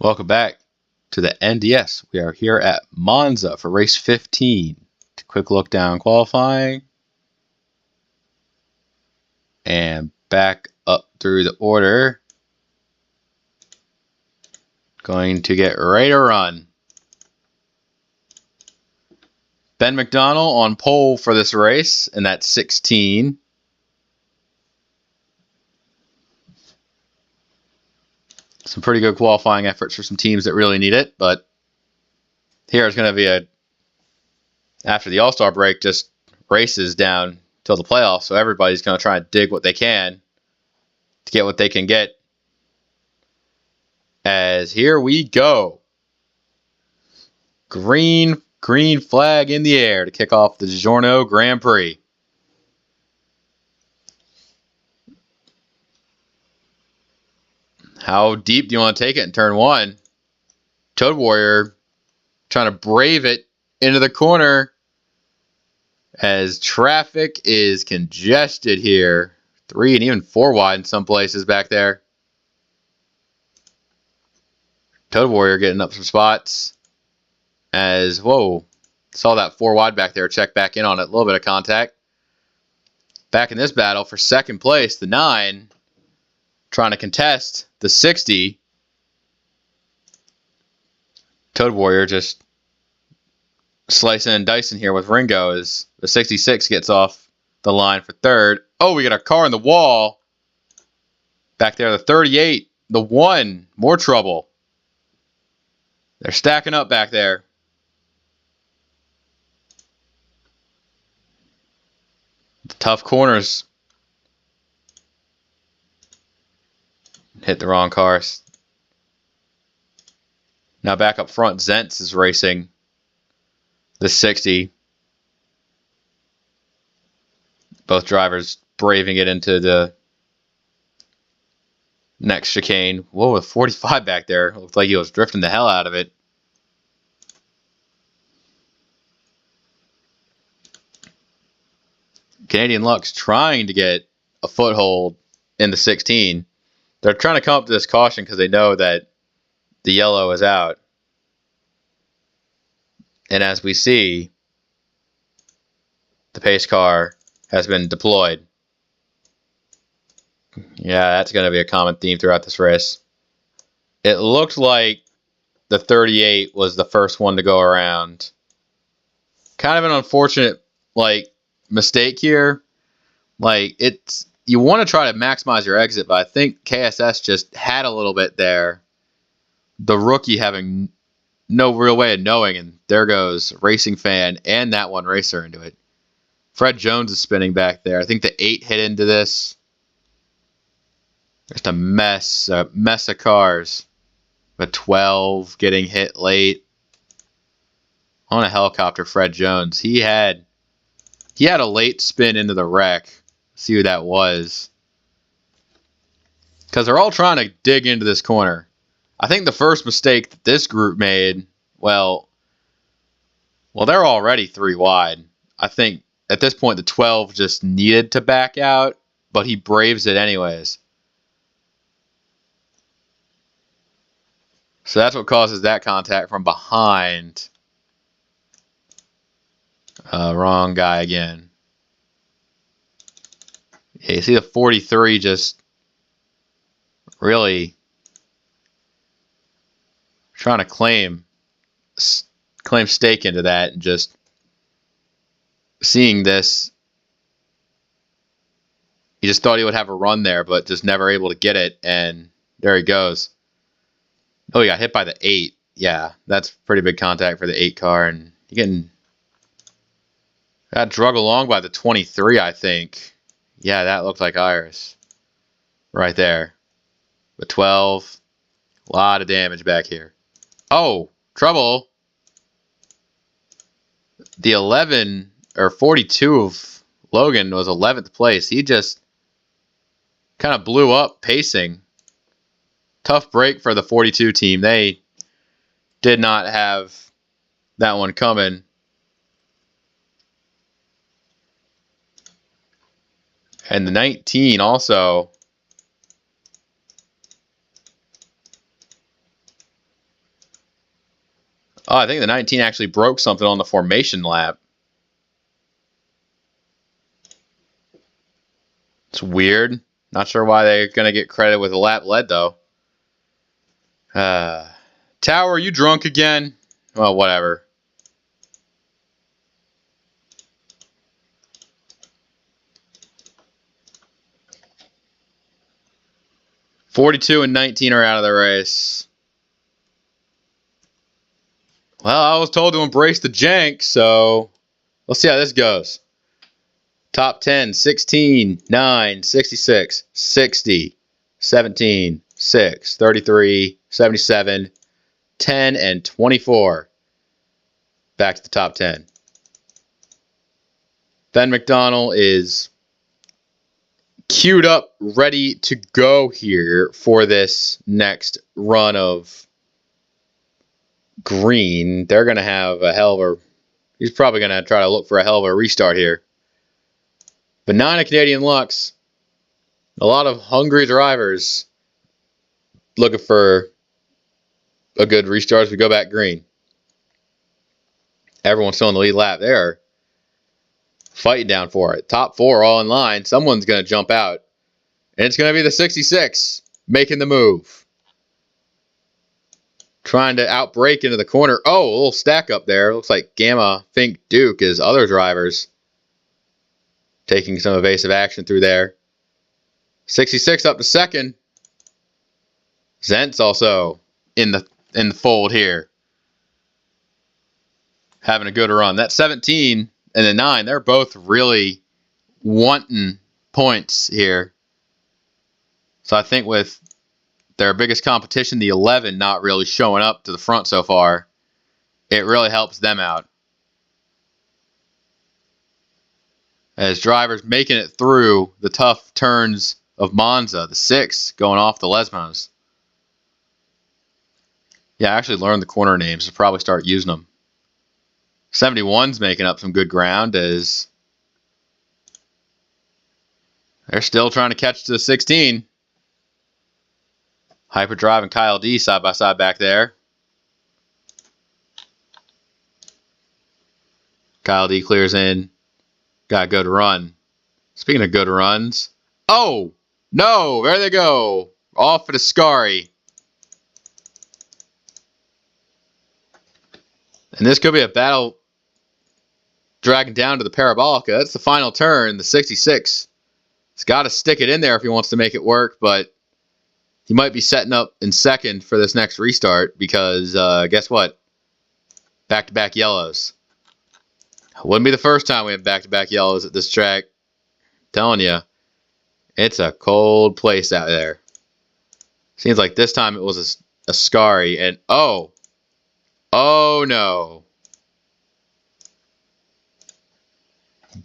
Welcome back to the NDS. We are here at Monza for race 15. Quick look down qualifying. And back up through the order. Going to get ready to run. Ben McDonnell on pole for this race, and that's 16. Some pretty good qualifying efforts for some teams that really need it, but here it's going to be after the All-Star break, just races down till the playoffs, so everybody's going to try and dig what they can to get what they can get. As here we go. Green flag in the air to kick off the DiGiorno Grand Prix. How deep do you want to take it in turn one? Toad Warrior trying to brave it into the corner as traffic is congested here. 3 and even 4 wide in some places back there. Toad Warrior getting up some spots as, whoa, saw that 4 wide back there. Check back in on it. A little bit of contact. Back in this battle for second place, the 9 trying to contest the 60. Toad Warrior just slicing and dicing here with Ringo as the 66 gets off the line for third. Oh, we got a car in the wall. Back there, the 38, the 1, more trouble. They're stacking up back there. The tough corners. Hit the wrong cars. Now back up front, Zentz is racing the 60. Both drivers braving it into the next chicane. Whoa, a 45 back there. Looked like he was drifting the hell out of it. Canadian Lux trying to get a foothold in the 16. They're trying to come up to this caution because they know that the yellow is out. And as we see, the pace car has been deployed. Yeah, that's going to be a common theme throughout this race. It looked like the 38 was the first one to go around. Kind of an unfortunate, mistake here. You want to try to maximize your exit, but I think KSS just had a little bit there. The rookie having no real way of knowing, and there goes Racing Fan and that one racer into it. Fred Jones is spinning back there. I think the 8 hit into this. Just a mess of cars. The 12 getting hit late. On a helicopter, Fred Jones. He had a late spin into the wreck. See who that was. Because they're all trying to dig into this corner. I think the first mistake that this group made, well, they're already 3 wide. I think at this point the 12 just needed to back out, but he braves it anyways. So that's what causes that contact from behind. Wrong guy again. Yeah, you see the 43 just really trying to claim stake into that, and just seeing this. He just thought he would have a run there, but just never able to get it, and there he goes. Oh, he got hit by the 8. Yeah, that's pretty big contact for the 8 car, and he got drug along by the 23, I think. Yeah, that looked like Iris right there. But 12, a lot of damage back here. Oh, trouble. The 11 or 42 of Logan was 11th place. He just kind of blew up pacing. Tough break for the 42 team. They did not have that one coming. And the 19 also Oh, I think the 19 actually broke something on the formation lap. It's weird. Not sure why they're going to get credit with a lap led, though. Tower, are you drunk again? Well, whatever. .42 and 19 are out of the race. Well, I was told to embrace the jank, so let's see how this goes. Top 10, 16, 9, 66, 60, 17, 6, 33, 77, 10, and 24. Back to the top 10. Ben McDonald is queued up, ready to go here for this next run of green. They're going to have a hell of a... He's probably going to try to look for a hell of a restart here. Banana Canadian Lux. A lot of hungry drivers looking for a good restart as we go back green. Everyone's still in the lead lap. They're fighting down for it. Top 4 all in line. Someone's going to jump out. And it's going to be the 66 making the move. Trying to outbrake into the corner. Oh, a little stack up there. Looks like Gamma, Fink, Duke is other drivers taking some evasive action through there. 66 up to second. Zent's also in the fold here. Having a good run. That 17 and the 9, they're both really wanting points here. So I think with their biggest competition, the 11, not really showing up to the front so far, it really helps them out. As drivers making it through the tough turns of Monza, the 6 going off the Lesmos. Yeah, I actually learned the corner names. I'll probably start using them. 71's making up some good ground as they're still trying to catch to the 16. Hyperdrive and Kyle D side by side back there. Kyle D clears in. Got a good run. Speaking of good runs. Oh! No! There they go. Off at Ascari. And this could be a battle dragging down to the Parabolica. That's the final turn. The 66. He's got to stick it in there if he wants to make it work, but he might be setting up in second for this next restart because guess what? Back-to-back yellows. Wouldn't be the first time we have back-to-back yellows at this track. I'm telling you, it's a cold place out there. Seems like this time it was a Ascari, and oh no.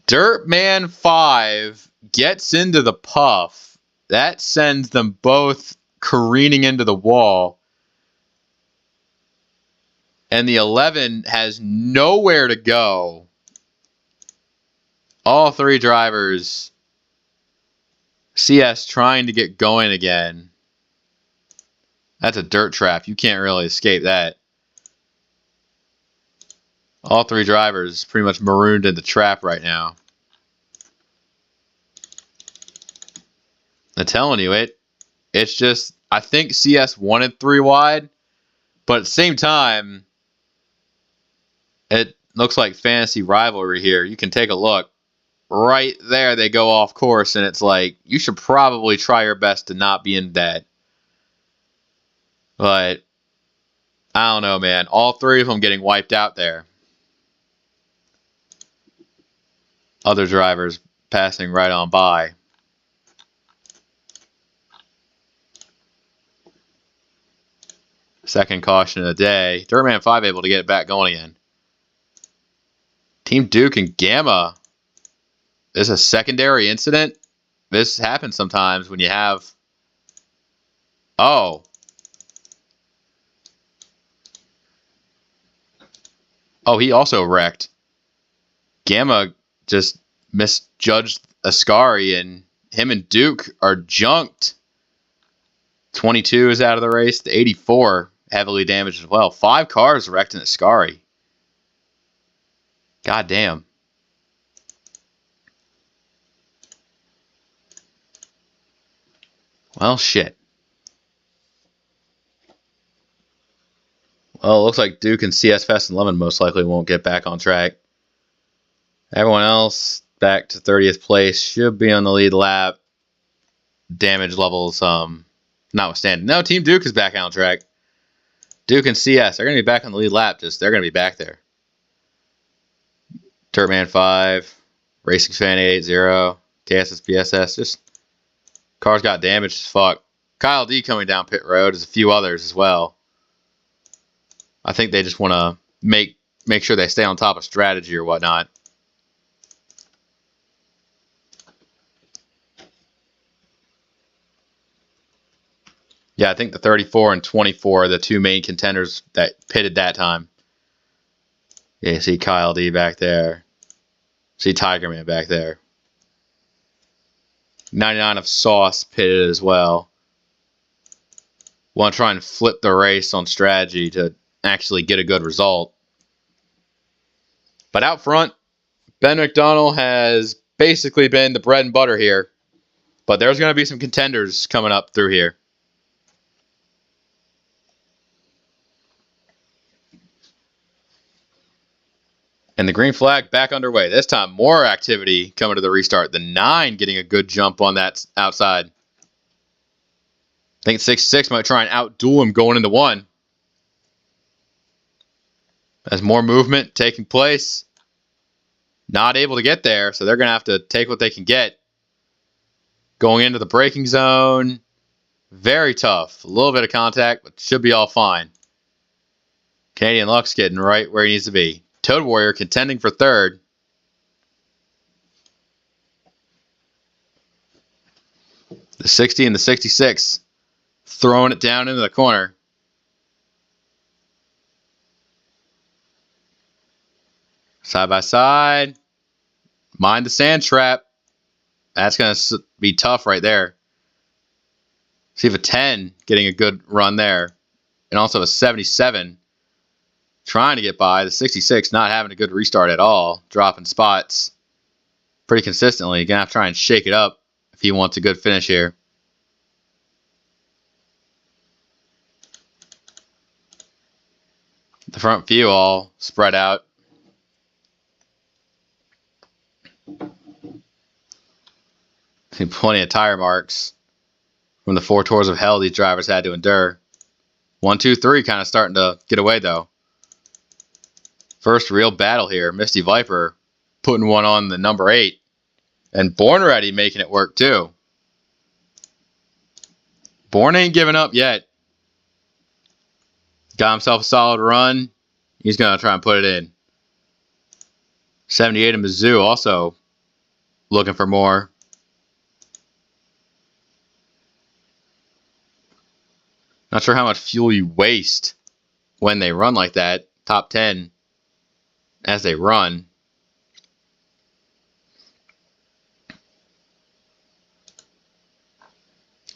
Dirtman 5 gets into the puff. That sends them both careening into the wall. And the 11 has nowhere to go. All 3 drivers. CS trying to get going again. That's a dirt trap. You can't really escape that. All 3 drivers pretty much marooned in the trap right now. I'm telling you, it's just, I think CS wanted 3 wide, but at the same time, it looks like fantasy rivalry here. You can take a look. Right there, they go off course, and it's like, you should probably try your best to not be in debt. But, I don't know, man. All 3 of them getting wiped out there. Other drivers passing right on by. Second caution of the day. Dirtman 5 able to get it back going again. Team Duke and Gamma. This is a secondary incident. This happens sometimes when you have... Oh. Oh, he also wrecked. Gamma just misjudged Ascari, and him and Duke are junked. 22 is out of the race. The 84 heavily damaged as well. 5 cars wrecked in Ascari. God damn. Well, shit. Well, it looks like Duke and CS Fest and Lemon most likely won't get back on track. Everyone else back to 30th place should be on the lead lap. Damage levels notwithstanding. No, Team Duke is back on track. Duke and CS, they're going to be back on the lead lap. They're going to be back there. Turtman 5, Racing Fan 880, KSS BSS. Just cars got damaged as fuck. Kyle D coming down pit road. There's a few others as well. I think they just want to make sure they stay on top of strategy or whatnot. Yeah, I think the 34 and 24 are the 2 main contenders that pitted that time. Yeah, you see Kyle D back there. See Tiger Man back there. 99 of Sauce pitted as well. Want to try and flip the race on strategy to actually get a good result. But out front, Ben McDonald has basically been the bread and butter here. But there's going to be some contenders coming up through here. And the green flag back underway. This time, more activity coming to the restart. The 9 getting a good jump on that outside. I think 6-6 might try and outduel him going into 1. There's more movement taking place. Not able to get there, so they're going to have to take what they can get. Going into the braking zone. Very tough. A little bit of contact, but should be all fine. Canadian Luck's getting right where he needs to be. Toad Warrior contending for 3rd. The 60 and the 66 throwing it down into the corner. Side by side. Mind the sand trap. That's going to be tough right there. See if a 10 getting a good run there. And also a 77 trying to get by. The 66 not having a good restart at all. Dropping spots pretty consistently. Going to have to try and shake it up if he wants a good finish here. The front few all spread out. See plenty of tire marks from the 4 tours of hell these drivers had to endure. 1, 2, 3 kind of starting to get away though. First real battle here. Misty Viper putting one on the number 8. And Born Ready making it work too. Born ain't giving up yet. Got himself a solid run. He's going to try and put it in. 78 of Mizzou also looking for more. Not sure how much fuel you waste when they run like that. Top 10 as they run.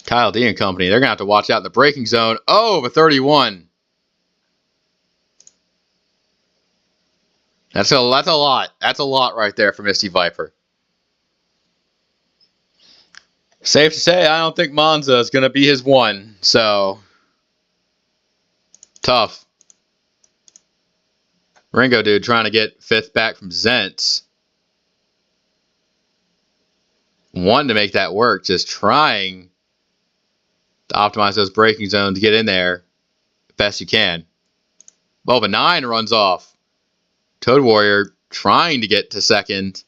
Kyle D and company, they're going to have to watch out in the braking zone. Oh, the 31. That's a lot. That's a lot right there for Misty Viper. Safe to say, I don't think Monza is going to be his one. So, tough. Ringo dude trying to get 5th back from Zentz. Wanting to make that work. Just trying to optimize those braking zones to get in there the best you can. Well, the 9 runs off. Toad Warrior trying to get to 2nd.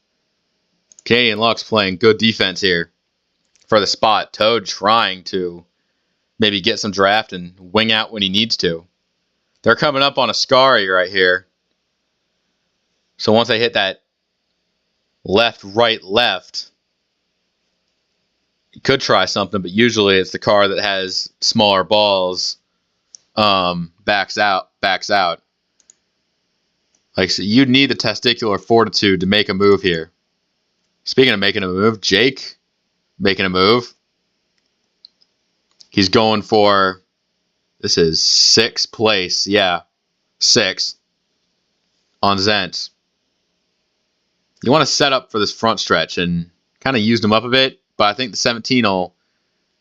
Canadian Luck's playing good defense here for the spot. Toad trying to maybe get some draft and wing out when he needs to. They're coming up on a Ascari right here. So once they hit that left, right, left, you could try something, but usually it's the car that has smaller balls backs out. Like, so you need the testicular fortitude to make a move here. Speaking of making a move, Jake making a move. He's going for This is 6th place. Yeah, 6 on Zent. You want to set up for this front stretch and kind of use them up a bit, but I think the 17 will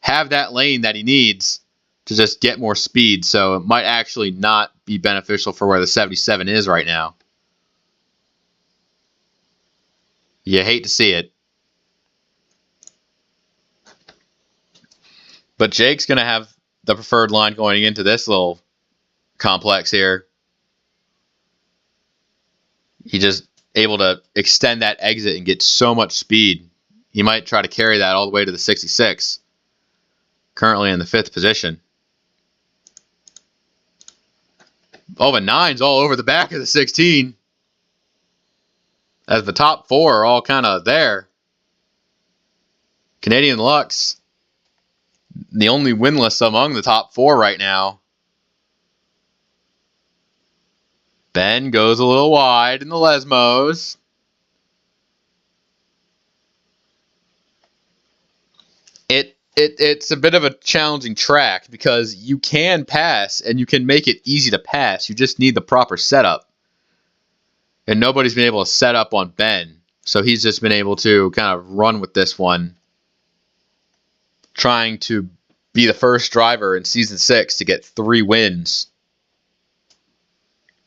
have that lane that he needs to just get more speed, so it might actually not be beneficial for where the 77 is right now. You hate to see it. But Jake's going to have the preferred line going into this little complex here. He just able to extend that exit and get so much speed. He might try to carry that all the way to the 66. Currently in the 5th position. Oh, the 9's all over the back of the 16. As the top 4 are all kind of there. Canadian Lux, the only winless among the top 4 right now. Ben goes a little wide in the Lesmos. It's a bit of a challenging track because you can pass and you can make it easy to pass. You just need the proper setup. And nobody's been able to set up on Ben. So he's just been able to kind of run with this one. Trying to be the first driver in Season 6 to get 3 wins.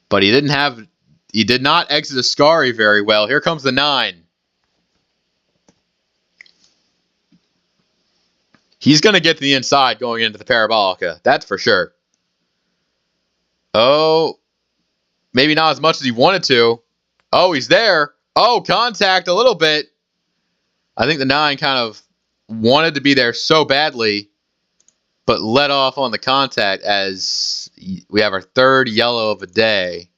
But he did not exit Ascari very well. Here comes the 9. He's going to get to the inside going into the Parabolica. That's for sure. Oh, maybe not as much as he wanted to. Oh, he's there. Oh, contact a little bit. I think the 9 kind of wanted to be there so badly, but let off on the contact as we have our 3rd yellow of the day.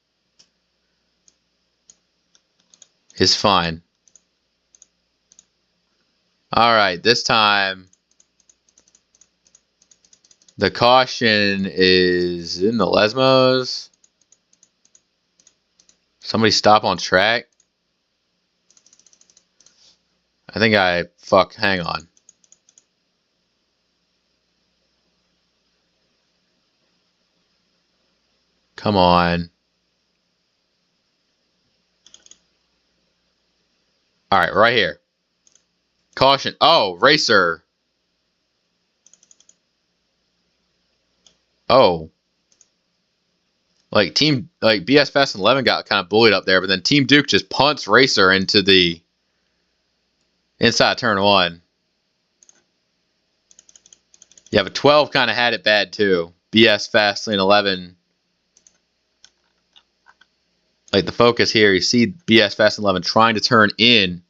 Is fine. All right, this time the caution is in the Lesmos. Somebody stop on track. I think hang on. Come on. All right, right here. Caution. Oh, racer. Oh. BS Fast and 11 got kind of bullied up there, but then Team Duke just punts racer into the inside turn 1. Yeah, but 12 kind of had it bad too. BS Fast and 11. Like the focus here, you see BS Fast and 11 trying to turn in.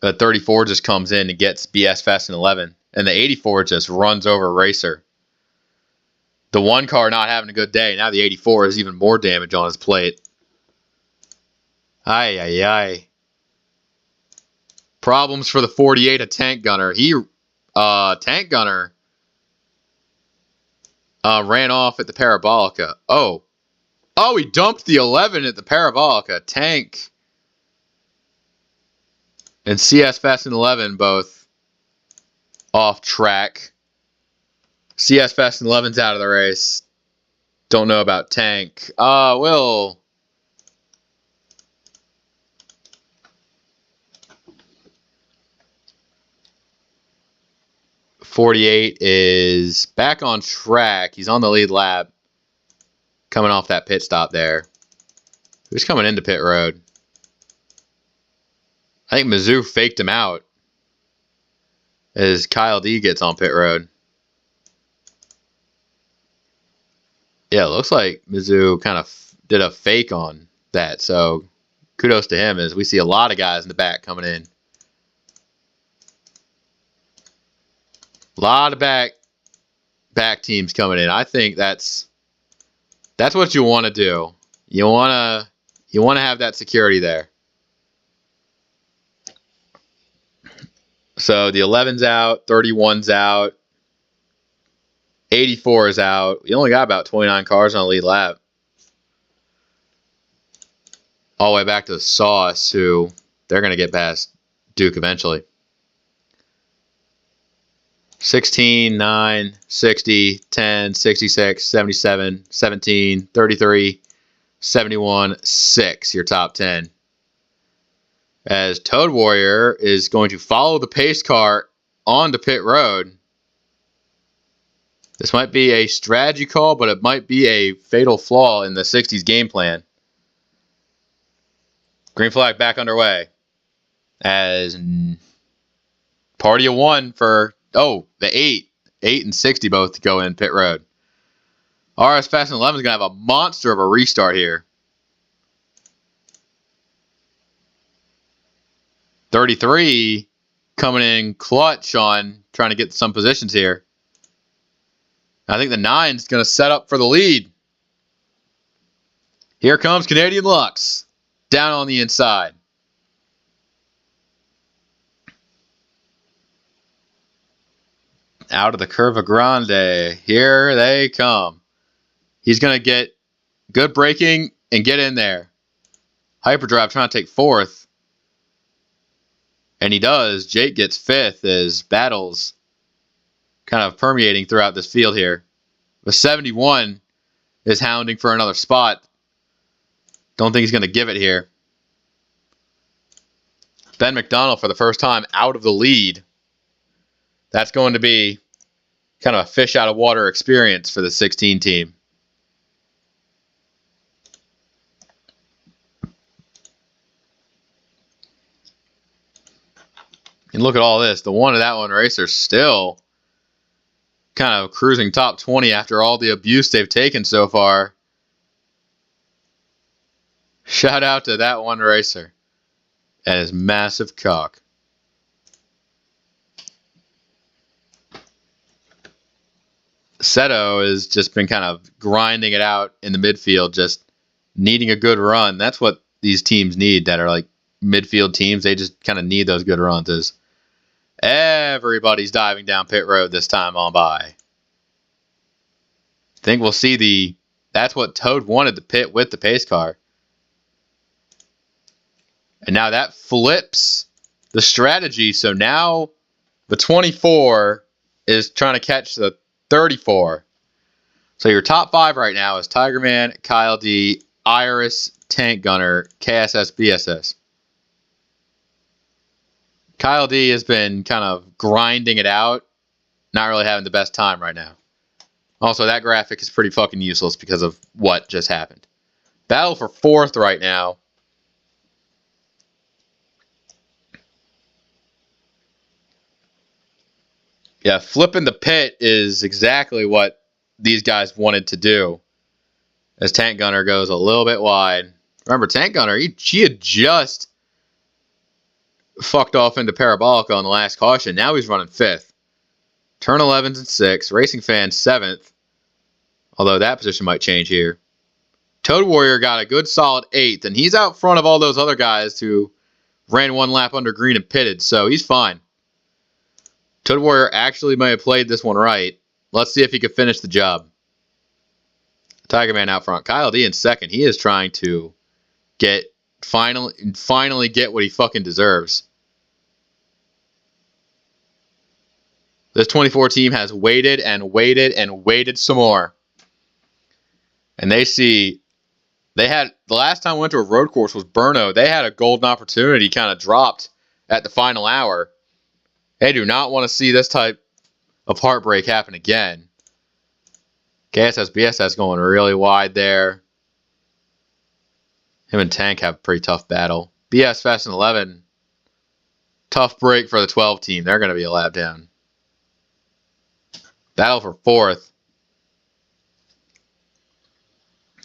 34 just comes in and gets BS Fast and 11. And the 84 just runs over Racer. The 1 car not having a good day. Now the 84 has even more damage on his plate. Ay, ay, ay. Problems for the 48 of Tank Gunner. Tank Gunner ran off at the Parabolica. Oh, he dumped the 11 at the Parabolica. Tank and CS Fast and 11 both off track. CS Fast and 11's out of the race. Don't know about Tank. Will. .48 is back on track. He's on the lead lap. Coming off that pit stop there. Who's coming into pit road? I think Mizzou faked him out as Kyle D gets on pit road. Yeah, it looks like Mizzou kind of did a fake on that. So kudos to him as we see a lot of guys in the back coming in. A lot of back teams coming in. I think that's what you want to do. You want to have that security there. So the 11's out, 31's out, 84 is out. We only got about 29 cars on the lead lap. All the way back to Sauce, who they're going to get past Duke eventually. 16, 9, 60, 10, 66, 77, 17, 33, 71, 6, your top 10. As Toad Warrior is going to follow the pace car onto pit road. This might be a strategy call, but it might be a fatal flaw in the 60s game plan. Green flag back underway. As party of one for, the 8. 8 and 60 both go in pit road. RS Fast and 11 is going to have a monster of a restart here. 33 coming in clutch on trying to get some positions here. I think the 9 is going to set up for the lead. Here comes Canadian Lux down on the inside. Out of the Curva Grande. Here they come. He's going to get good braking and get in there. Hyperdrive trying to take 4th. And he does. Jake gets 5th as battles kind of permeating throughout this field here. The 71 is hounding for another spot. Don't think he's going to give it here. Ben McDonald for the first time out of the lead. That's going to be kind of a fish out of water experience for the 16 team. And look at all this. The one of that one racer still kind of cruising top 20 after all the abuse they've taken so far. Shout out to that one racer and his massive cock. Seto has just been kind of grinding it out in the midfield, just needing a good run. That's what these teams need that are like midfield teams. They just kind of need those good runs. As everybody's diving down pit road this time on by. I think we'll see that's what Toad wanted, the pit with the pace car. And now that flips the strategy. So now the 24 is trying to catch the 34. So your top 5 right now is Tiger Man, Kyle D, Iris, Tank Gunner, KSS, BSS. Kyle D has been kind of grinding it out. Not really having the best time right now. Also, that graphic is pretty fucking useless because of what just happened. Battle for 4th right now. Yeah, flipping the pit is exactly what these guys wanted to do. As Tank Gunner goes a little bit wide. Remember, Tank Gunner, she had just fucked off into Parabolica on the last caution. Now he's running 5th. Turn 11's and 6th. Racing Fan 7th. Although that position might change here. Toad Warrior got a good solid 8th. And he's out front of all those other guys who ran one lap under green and pitted. So he's fine. Toad Warrior actually may have played this one right. Let's see if he can finish the job. Tiger Man out front. Kyle D in 2nd. He is trying to finally get what he fucking deserves. This 24 team has waited and waited and waited some more. And the last time we went to a road course was Brno. They had a golden opportunity kind of dropped at the final hour. They do not want to see this type of heartbreak happen again. KSS, BSS going really wide there. Him and Tank have a pretty tough battle. BS Fast and 11. Tough break for the 12 team. They're going to be a lap down. Battle for 4th.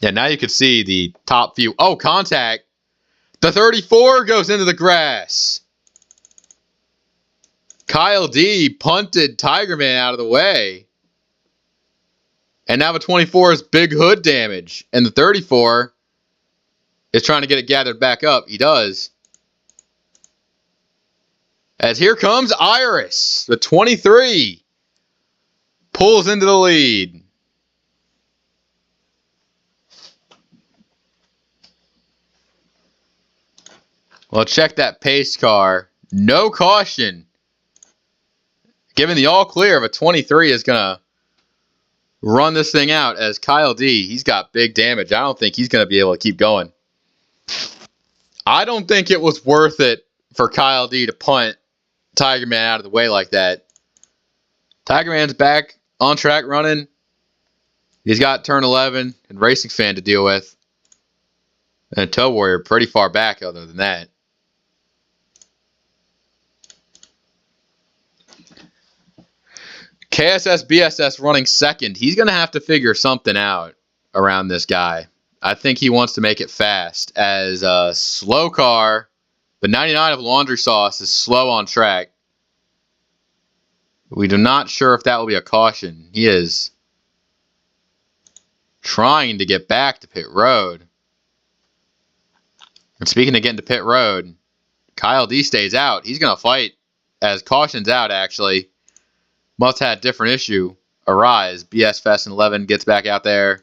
Yeah, now you can see the top few. Oh, contact. The 34 goes into the grass. Kyle D punted Tiger Man out of the way. And now the 24 is big hood damage. And the 34 is trying to get it gathered back up. He does. As here comes Iris. The 23 pulls into the lead. Well, check that pace car. No caution. Given the all clear of a 23 is going to run this thing out as Kyle D. He's got big damage. I don't think he's going to be able to keep going. I don't think it was worth it for Kyle D to punt Tiger Man out of the way like that. Tiger Man's back on track running. He's got turn 11 and Racing Fan to deal with. And Toe Warrior pretty far back other than that. KSS BSS running second. He's going to have to figure something out around this guy. I think he wants to make it fast. As a slow car, the 99 of Laundry Sauce is slow on track. We do not sure if that will be a caution. He is trying to get back to pit road. And speaking of getting to pit road, Kyle D stays out. He's going to fight as caution's out, actually. Must have had a different issue arise. BS Fest and 11 gets back out there.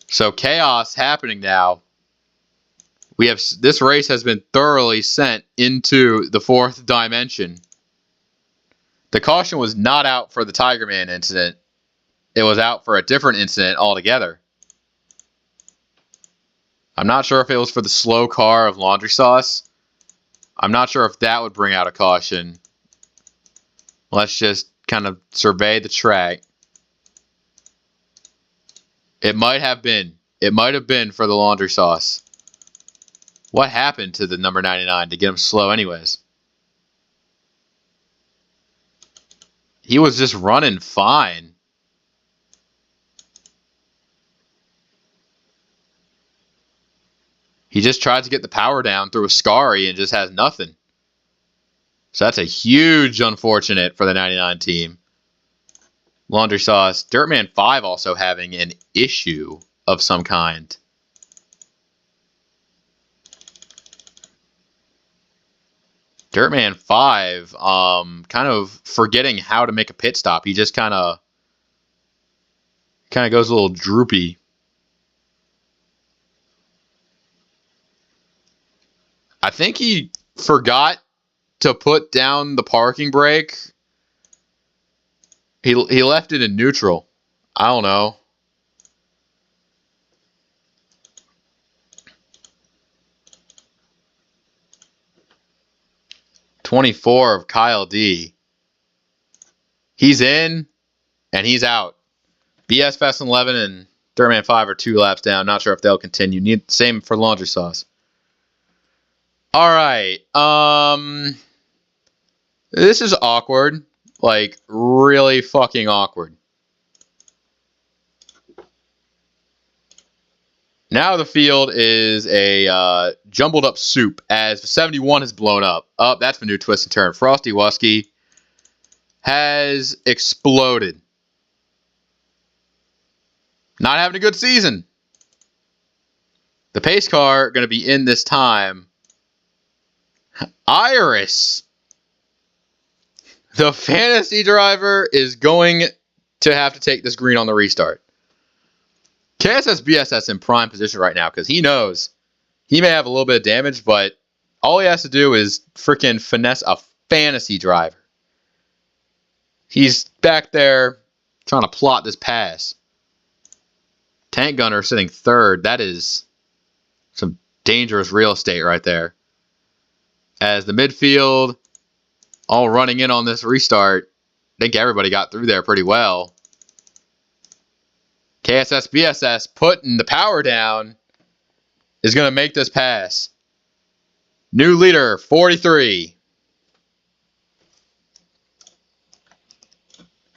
So chaos happening now. We have this race has been thoroughly sent into the fourth dimension. The caution was not out for the Tiger Man incident. It was out for a different incident altogether. I'm not sure if it was for the slow car of Laundry Sauce. I'm not sure if that would bring out a caution. Let's just kind of survey the track. It might have been. It might have been for the Laundry Sauce. What happened to the number 99 to get him slow anyways? He was just running fine. He just tried to get the power down through a Scary and just has nothing. So that's a huge unfortunate for the 99 team. Laundry Sauce. Dirtman 5 also having an issue of some kind. Dirtman 5 kind of forgetting how to make a pit stop. He just kind of goes a little droopy. I think he forgot to put down the parking brake. He left it in neutral. I don't know. '24 of Kyle D. He's in and he's out. BS Fest 11 and Dirtman 5 are 2 laps down. Not sure if they'll continue. Same for Laundry Sauce. All right. This is awkward. Like, really fucking awkward. Now the field is a jumbled up soup as 71 has blown up. Oh, that's a new twist and turn. Frosty Wusky has exploded. Not having a good season. The pace car going to be in this time. Iris, the fantasy driver, is going to have to take this green on the restart. KSS BSS in prime position right now because he knows he may have a little bit of damage, but all he has to do is freaking finesse a fantasy driver. He's back there trying to plot this pass. Tank Gunner sitting third. That is some dangerous real estate right there. As the midfield all running in on this restart, I think everybody got through there pretty well. KSS BSS putting the power down is going to make this pass. New leader, 43.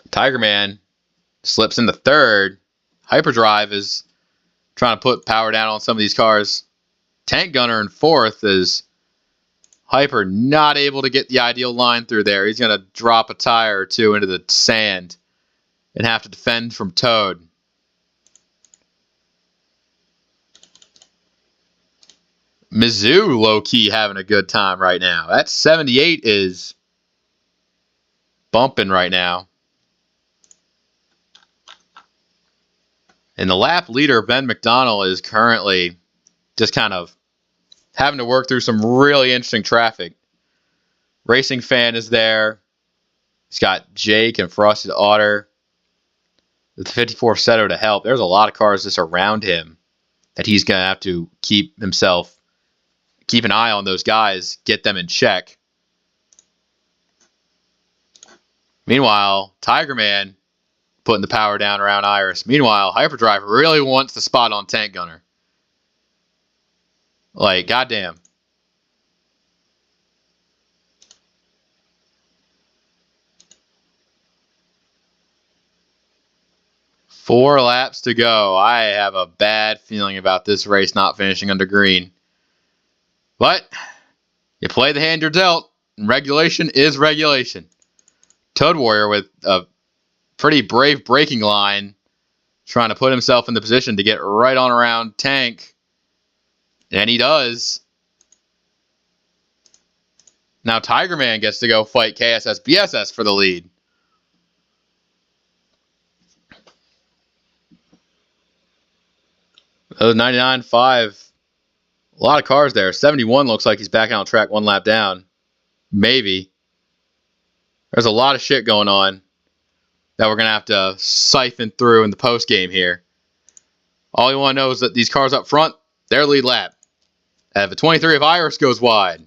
Tiger Man slips into third. Hyperdrive is trying to put power down on some of these cars. Tank Gunner in fourth is Hyper not able to get the ideal line through there. He's going to drop a tire or two into the sand and have to defend from Toad. Mizzou low-key having a good time right now. That 78 is bumping right now. And the lap leader, Ben McDonald, is currently just kind of having to work through some really interesting traffic. Racing Fan is there. He's got Jake and Frosted Otter. With the 54 Seto to help. There's a lot of cars just around him that he's going to have to keep an eye on those guys, get them in check. Meanwhile, Tiger Man putting the power down around Iris. Meanwhile, Hyperdrive really wants the spot on Tank Gunner. Like, goddamn. Four laps to go. I have a bad feeling about this race not finishing under green. But you play the hand you're dealt. Regulation is regulation. Toad Warrior with a pretty brave braking line, trying to put himself in the position to get right on around Tank. And he does. Now Tiger Man gets to go fight KSS BSS for the lead. Those 99.5. A lot of cars there. 71 looks like he's back on track one lap down. Maybe. There's a lot of shit going on that we're going to have to siphon through in the post game here. All you want to know is that these cars up front, their lead lap. If a 23 of Iris goes wide,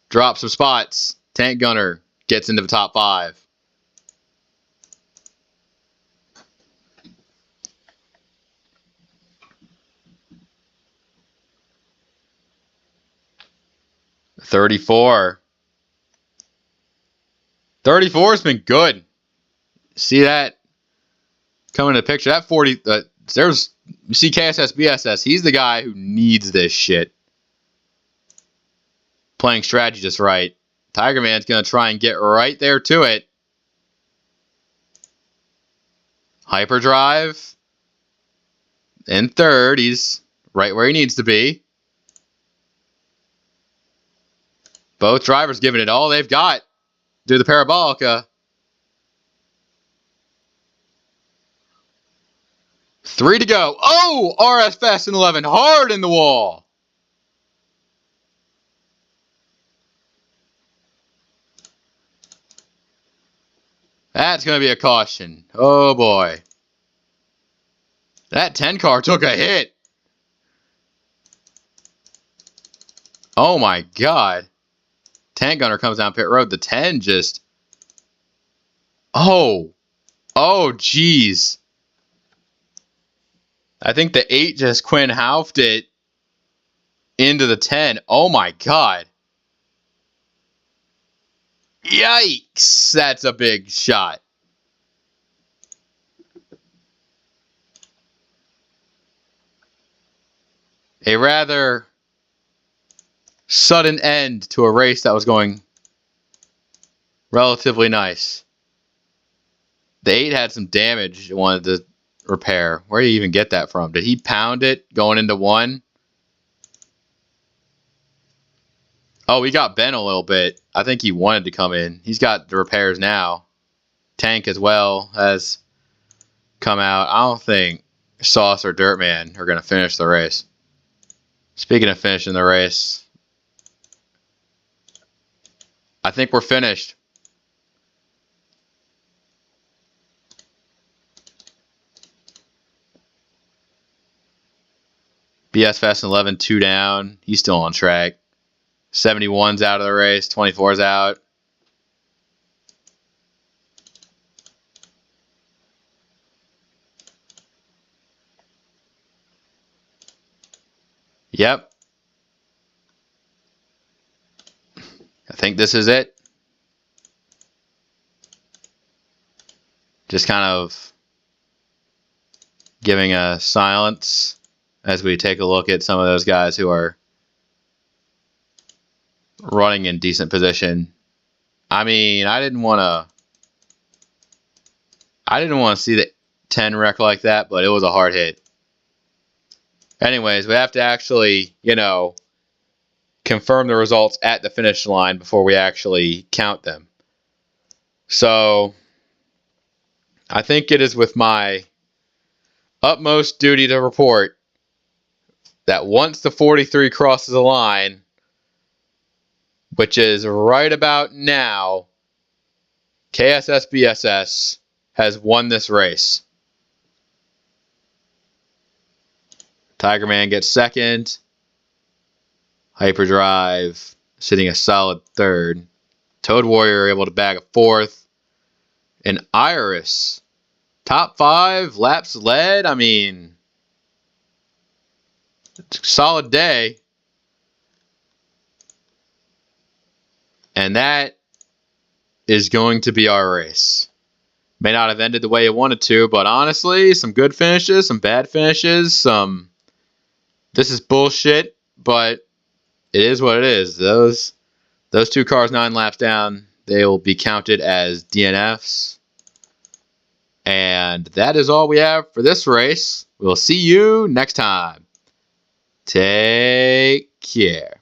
drops some spots, Tank Gunner gets into the top 5. $34 has been good. See that coming into the picture? That 40, you see KSS BSS. He's the guy who needs this shit. Playing strategy just right. Tiger Man's going to try and get right there to it. Hyperdrive in third. He's right where he needs to be. Both drivers giving it all they've got. Do the Parabolica. 3 to go. Oh! RS Fast and 11. Hard in the wall. That's going to be a caution. Oh, boy. That 10 car took a hit. Oh, my God. Tank Gunner comes down pit road. The 10 just... Oh, jeez. I think the 8 just Quinn Haufed it into the 10. Oh, my God. Yikes. That's a big shot. A rather sudden end to a race that was going relatively nice. The 8 had some damage it wanted to repair. Where do you even get that from? Did he pound it going into 1? Oh, he got bent a little bit. I think he wanted to come in. He's got the repairs now. Tank as well has come out. I don't think Sauce or Dirtman are going to finish the race. Speaking of finishing the race, I think we're finished. BS Fast and 11, 2 down. He's still on track. 71's out of the race. 24's out. Yep. I think this is it. Just kind of giving a silence as we take a look at some of those guys who are running in decent position. I mean, I didn't want to see the 10 wreck like that, but it was a hard hit. Anyways, we have to actually, confirm the results at the finish line before we actually count them. So, I think it is with my utmost duty to report that once the 43 crosses the line, which is right about now, KSSBSS has won this race. Tiger Man gets second. Hyperdrive sitting a solid third. Toad Warrior able to bag a fourth. And Iris, top 5, laps led. I mean, it's a solid day. And that is going to be our race. May not have ended the way you wanted to, but honestly, some good finishes, some bad finishes, some... This is bullshit, but it is what it is. Those 2 cars 9 laps down, they will be counted as DNFs. And that is all we have for this race. We'll see you next time. Take care.